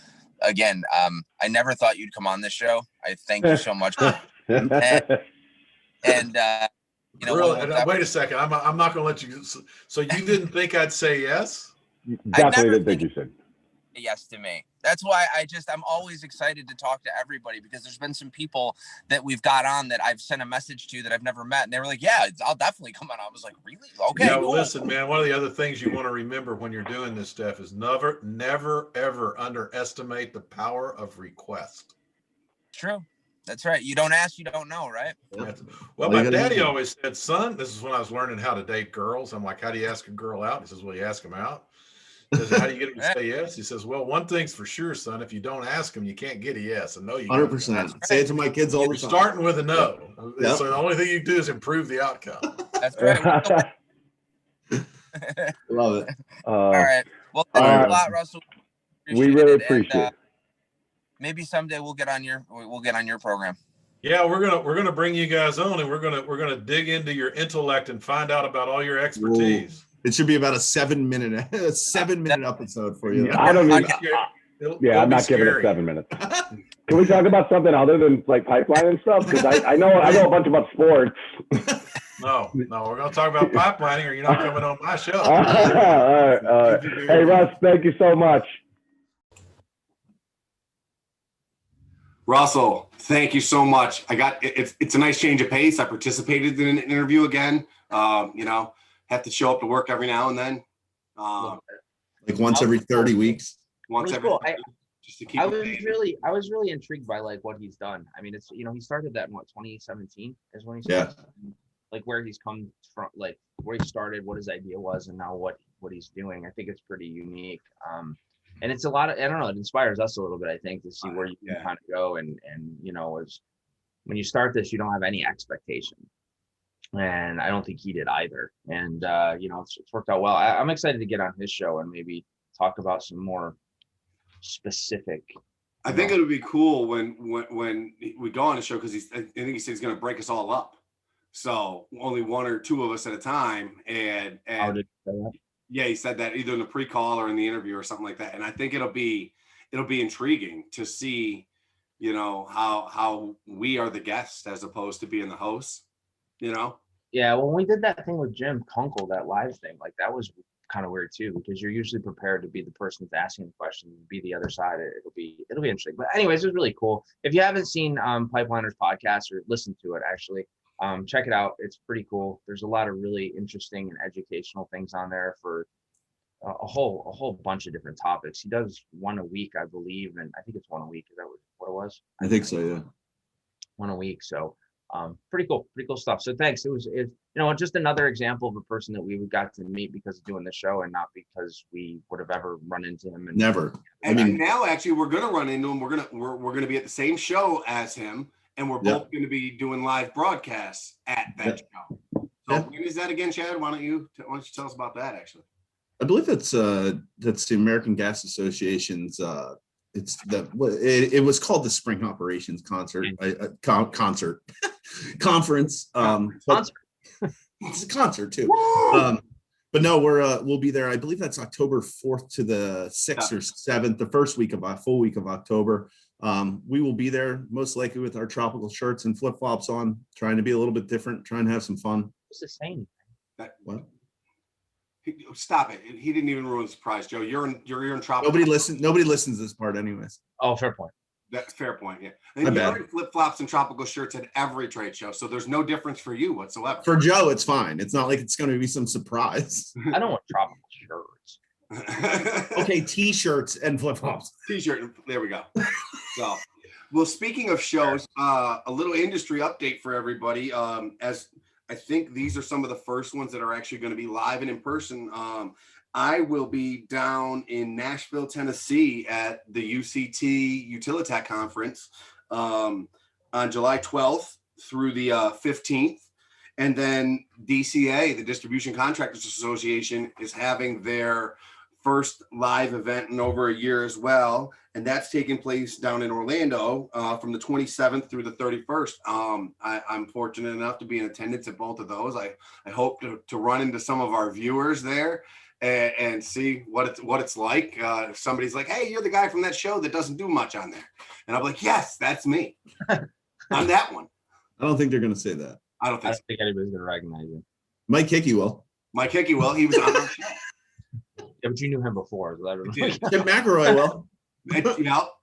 Speaker 6: again, I never thought you'd come on this show. I thank you so much. and
Speaker 5: wait a second. I'm not going to let you. So you didn't think I'd say yes?
Speaker 4: Definitely didn't think you said
Speaker 6: yes to me. That's why I'm always excited to talk to everybody, because there's been some people that we've got on that I've sent a message to that I've never met, and they were like, yeah, I'll definitely come on. I was like, really? Okay.
Speaker 5: Cool. Listen, man, one of the other things you want to remember when you're doing this stuff is never, ever underestimate the power of request.
Speaker 6: True. That's right. You don't ask, you don't know, right?
Speaker 5: Well, my daddy always said, son, this is when I was learning how to date girls. I'm like, how do you ask a girl out? He says, well, you ask them out. He says, how do you get them to say yes? He says, well, one thing's for sure, son. If you don't ask them, you can't get a yes. And no, you
Speaker 3: 100%. Say it to my kids all the time.
Speaker 5: Starting with a no. Yep. So the only thing you do is improve the outcome.
Speaker 6: That's right.
Speaker 3: Love it.
Speaker 6: All right. Well, thanks a lot, Russell.
Speaker 4: We really appreciate it.
Speaker 6: Maybe someday we'll get on your program.
Speaker 5: Yeah, we're gonna bring you guys on, and we're gonna dig into your intellect and find out about all your expertise.
Speaker 3: Ooh. It should be about a 7-minute episode for you.
Speaker 4: I don't need. I'm not giving it 7 minutes. Can we talk about something other than like pipeline and stuff? Because I know a bunch about sports.
Speaker 5: No, we're going to talk about pipelining, or you're not coming on my show.
Speaker 4: All right. Hey, Russ, thank you so much.
Speaker 1: Russell, thank you so much. It's a nice change of pace. I participated in an interview again. Have to show up to work every now and then.
Speaker 3: Like once every 30 weeks.
Speaker 1: Once every
Speaker 2: cool.
Speaker 1: just to keep
Speaker 2: I was really intrigued by like what he's done. I mean, it's he started that in 2017 is when he started. Yeah. Like where he's come from, like where he started, what his idea was, and now what he's doing. I think it's pretty unique. And it's a lot of, I don't know, it inspires us a little bit, I think, to see where you can kind of go. And as when you start this, you don't have any expectation. And I don't think he did either. And, it's worked out well. I'm excited to get on his show and maybe talk about some more specific.
Speaker 1: I think it would be cool when we go on the show, because I think he said he's going to break us all up. So only one or two of us at a time. And
Speaker 2: how did you say that?
Speaker 1: Yeah, he said that either in the pre-call or in the interview or something like that. And I think it'll be intriguing to see, how we are the guests as opposed to being the hosts,
Speaker 2: Yeah, well, when we did that thing with Jim Kunkel, that live thing, like that was kind of weird too, because you're usually prepared to be the person that's asking the question, be the other side. It'll be interesting. But anyways, it was really cool. If you haven't seen Pipeliners podcast or listened to it, actually, check it out. It's pretty cool. There's a lot of really interesting and educational things on there for a whole bunch of different topics. He does one a week, I believe, and I think it's one a week. Is that what it was?
Speaker 3: I think so, yeah.
Speaker 2: One a week. So pretty cool stuff. So thanks. It was just another example of a person that we got to meet because of doing the show, and not because we would have ever run into him.
Speaker 3: Never.
Speaker 1: And now actually we're gonna run into him. We're gonna be at the same show as him. And we're both going to be doing live broadcasts at that show. So when is that again, Chad? Why don't you tell us about that? Actually,
Speaker 3: I believe that's the American Gas Association's it was called the Spring Operations Conference. But it's a concert too. But no, we'll be there. I believe that's October 4th to the 6th or 7th, the first week of a full week of October. We will be there most likely with our tropical shirts and flip flops on, trying to be a little bit different, trying to have some fun.
Speaker 2: What's the same?
Speaker 3: What?
Speaker 1: Stop it! He didn't even ruin the surprise, Joe. You're in tropical.
Speaker 3: Nobody listens to this part, anyways.
Speaker 2: Oh, fair point.
Speaker 1: That's fair point. Yeah, and you're in flip flops and tropical shirts at every trade show, so there's no difference for you whatsoever.
Speaker 3: For Joe, it's fine. It's not like it's going to be some surprise.
Speaker 2: I don't want tropical shirts.
Speaker 3: Okay, t-shirts and flip flops.
Speaker 1: T-shirt. There we go. So, well, speaking of shows, a little industry update for everybody. As I think these are some of the first ones that are actually going to be live and in person. I will be down in Nashville, Tennessee at the UCT Utilitech Conference on July 12th through the 15th. And then DCA, the Distribution Contractors Association, is having their first live event in over a year as well. And that's taking place down in Orlando from the 27th through the 31st. I'm fortunate enough to be in attendance at both of those. I hope to run into some of our viewers there and see what it's like. If somebody's like, hey, you're the guy from that show that doesn't do much on there. And I'm like, yes, that's me. I'm that one.
Speaker 3: I don't think they're going to say that.
Speaker 1: I don't think
Speaker 2: anybody's going to recognize you.
Speaker 3: Mike Hickey will.
Speaker 1: Mike Hickey will. He was on our show.
Speaker 2: Yeah, but you knew him before. So
Speaker 3: Tim McElroy will.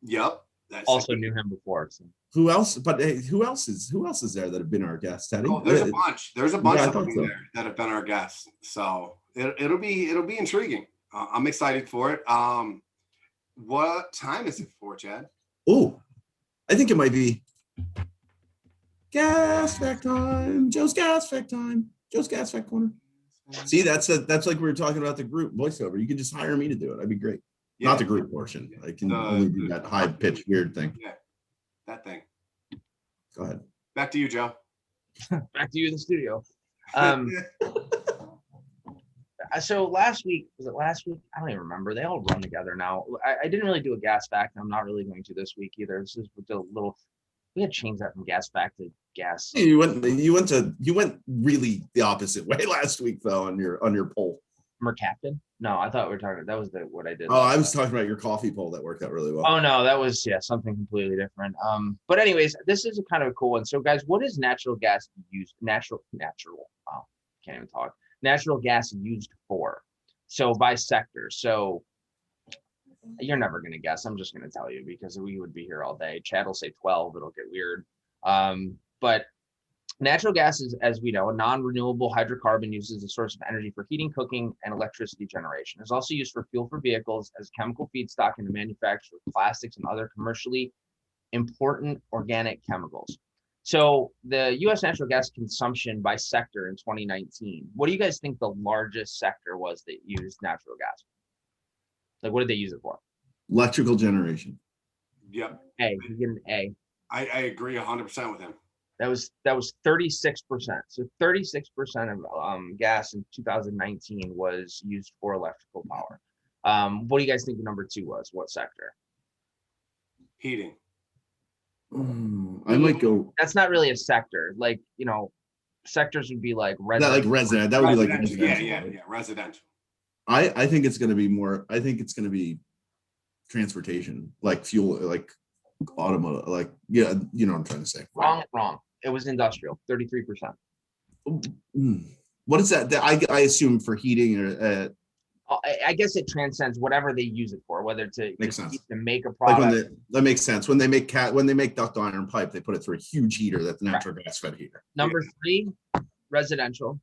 Speaker 1: Yep.
Speaker 2: Also knew him before. So.
Speaker 3: Who else? But hey, who else is there that have been our guests, Teddy?
Speaker 1: Oh, there's a bunch. There's a bunch of them there that have been our guests. So it'll be intriguing. I'm excited for it. What time is it for, Chad?
Speaker 3: Oh, I think it might be gas fact time. Joe's gas fact time. Joe's gas fact corner. See, that's like we were talking about the group voiceover. You can just hire me to do it. That'd be great. Yeah. Not the group portion. I can only do that high pitched weird thing.
Speaker 1: Yeah, that thing.
Speaker 3: Go ahead.
Speaker 1: Back to you, Joe.
Speaker 2: Back to you in the studio. So last week, was it last week? I don't even remember. They all run together now. I didn't really do a gas fact. I'm not really going to this week either. This is a little. We had to change that from gas fact to gas.
Speaker 3: You went really the opposite way last week though on your poll.
Speaker 2: Mercaptan? No, I thought we were talking. That was what I did.
Speaker 3: Oh, I was talking about your coffee poll that worked out really well.
Speaker 2: Oh no, that was something completely different. But anyways, this is a kind of a cool one. So guys, what is natural gas used? Natural. Wow, can't even talk. Natural gas used for? So by sector. So you're never going to guess. I'm just going to tell you because we would be here all day. Chad will say 12. It'll get weird. But natural gas is, as we know, a non-renewable hydrocarbon used as a source of energy for heating, cooking, and electricity generation. It's also used for fuel for vehicles as chemical feedstock in the manufacture of plastics and other commercially important organic chemicals. So the U.S. natural gas consumption by sector in 2019, what do you guys think the largest sector was that used natural gas? Like, what did they use it for?
Speaker 3: Electrical generation.
Speaker 1: Yep.
Speaker 2: A. You get an A.
Speaker 1: I agree 100% with him.
Speaker 2: That was 36%. So 36% of gas in 2019 was used for electrical power. What do you guys think the number 2 was? What sector?
Speaker 1: Heating.
Speaker 3: I might go.
Speaker 2: That's not really a sector. Like, sectors would be like residential.
Speaker 3: That, like resident. That would be like residential.
Speaker 1: Yeah, residential.
Speaker 3: I think it's going to be more. I think it's going to be transportation, like fuel, like automotive, like you know what I'm trying to say.
Speaker 2: Wrong. It was industrial. 33%.
Speaker 3: What is that? I assume for heating or.
Speaker 2: I guess it transcends whatever they use it for, whether to make a product.
Speaker 3: Like that makes sense. When they make ductile iron pipe, they put it through a huge heater that's a natural gas fed heater.
Speaker 2: Number 3, residential.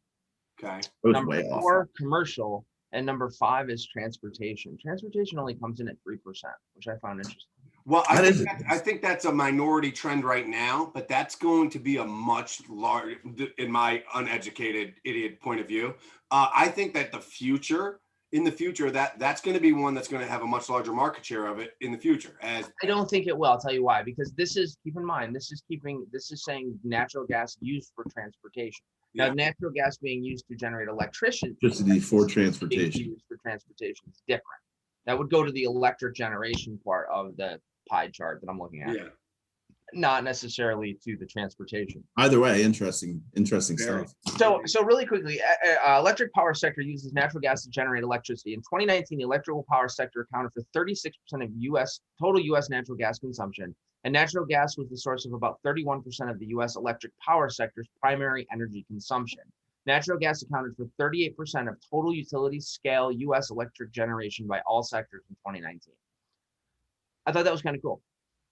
Speaker 1: Okay.
Speaker 2: Number 4, commercial, and number 5 is transportation. Transportation only comes in at 3%, which I found interesting.
Speaker 1: Well, I think that's a minority trend right now, but that's going to be a much larger, in my uneducated idiot point of view. I think that in the future, that's going to be one that's going to have a much larger market share of it in the future. I
Speaker 2: don't think it will. I'll tell you why. Because keep in mind, this is saying natural gas used for transportation. Yeah. Now, natural gas being used to generate electricity
Speaker 3: for transportation.
Speaker 2: Used for transportation is different. That would go to the electric generation part of the pie chart that I'm looking at.
Speaker 1: Yeah.
Speaker 2: Not necessarily to the transportation.
Speaker 3: Either way, interesting
Speaker 1: Very.
Speaker 3: stuff.
Speaker 2: So really quickly, electric power sector uses natural gas to generate electricity. In 2019, the electrical power sector accounted for 36% of total U.S. natural gas consumption, and natural gas was the source of about 31% of the U.S. electric power sector's primary energy consumption. Natural gas accounted for 38% of total utility scale U.S. electric generation by all sectors in 2019. I thought that was kind of cool.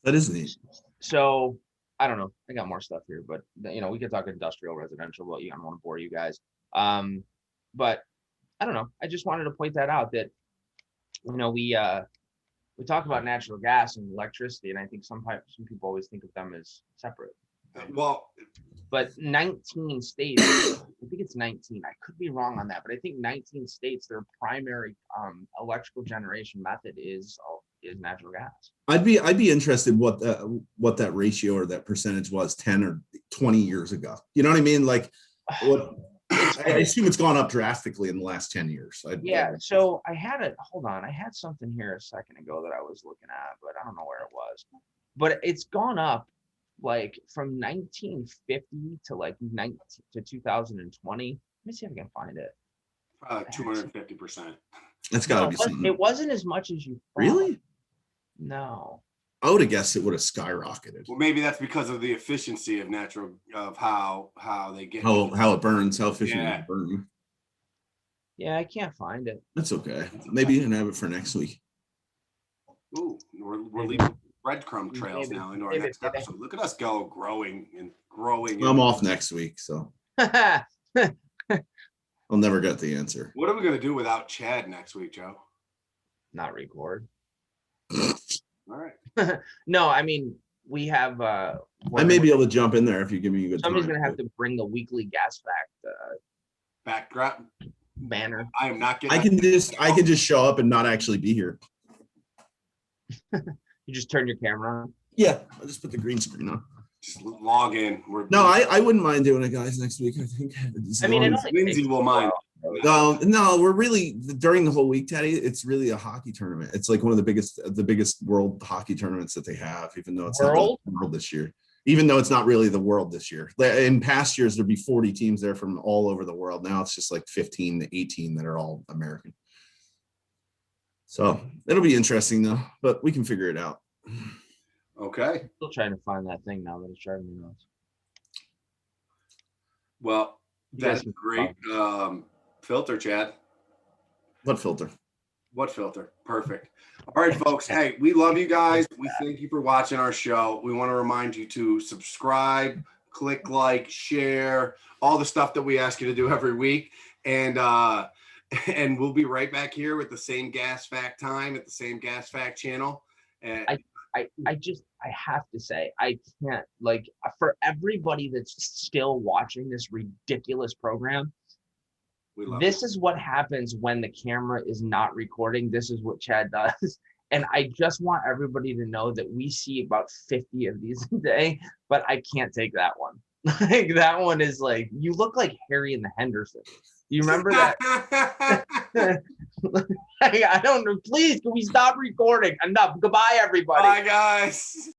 Speaker 3: That is neat.
Speaker 2: So I don't know. I got more stuff here, but we could talk industrial, residential, but I don't want to bore you guys. But I don't know. I just wanted to point that out that we talk about natural gas and electricity, and I think some people always think of them as separate.
Speaker 1: Well,
Speaker 2: but 19 states, I think it's 19. I could be wrong on that, but I think 19 states, their primary electrical generation method is natural gas.
Speaker 3: I'd be interested what that ratio or that percentage was 10 or 20 years ago. You know what I mean? Like, what? I assume it's gone up drastically in the last 10 years.
Speaker 2: So I had it. Hold on, I had something here a second ago that I was looking at, but I don't know where it was. But it's gone up like from 1950 to like 2020. Let me see if I can find it.
Speaker 1: 250%.
Speaker 3: That's got to be something.
Speaker 2: It wasn't as much as you thought.
Speaker 3: Really?
Speaker 2: No.
Speaker 3: I would have guessed it would have skyrocketed.
Speaker 1: Well, maybe that's because of the efficiency of how they get
Speaker 3: how it burns, how efficient
Speaker 1: Yeah.
Speaker 3: it burns.
Speaker 2: Yeah, I can't find it.
Speaker 3: That's okay. Maybe you can have it for next week.
Speaker 1: Ooh, we're leaving breadcrumb trails
Speaker 2: Maybe.
Speaker 1: now into our
Speaker 2: Maybe.
Speaker 1: next episode. Look at us go growing.
Speaker 3: I'm off next week, so I'll never get the answer.
Speaker 1: What are we gonna do without Chad next week, Joe?
Speaker 2: Not record.
Speaker 1: All right.
Speaker 2: No, I mean we have.
Speaker 3: I may be able to jump in there if you give me a good.
Speaker 2: Somebody's gonna have to bring the weekly gas fact
Speaker 1: backdrop
Speaker 2: banner.
Speaker 1: I am not getting.
Speaker 3: I can just show up and not actually be here.
Speaker 2: You just turn your camera on.
Speaker 3: Yeah, I'll just put the green screen on.
Speaker 1: Just log in.
Speaker 3: I wouldn't mind doing it, guys, next week. I think.
Speaker 1: Lindsay will mind.
Speaker 3: No, we're really during the whole week, Teddy. It's really a hockey tournament. It's like one of the biggest world hockey tournaments that they have, even though it's not the world this year. Even though it's not really the world this year. In past years, there'd be 40 teams there from all over the world. Now it's just like 15 to 18 that are all American. So it'll be interesting though, but we can figure it out.
Speaker 1: Okay.
Speaker 2: Still trying to find that thing now that it's driving me nuts.
Speaker 1: Well, that's great. Filter, Chad.
Speaker 3: What filter?
Speaker 1: What filter? Perfect. All right, folks. Hey, we love you guys. We thank you for watching our show. We want to remind you to subscribe, click like, share, all the stuff that we ask you to do every week. And we'll be right back here with the same Gas Fact time at the same Gas Fact channel. And
Speaker 2: I have to say, I can't, like, for everybody that's still watching this ridiculous program, this is what happens when the camera is not recording. This is what Chad does. And I just want everybody to know that we see about 50 of these a day, but I can't take that one. Like, that one is like, you look like Harry and the Hendersons. You remember that? I don't know. Please, can we stop recording? Enough. Goodbye, everybody.
Speaker 1: Bye, guys.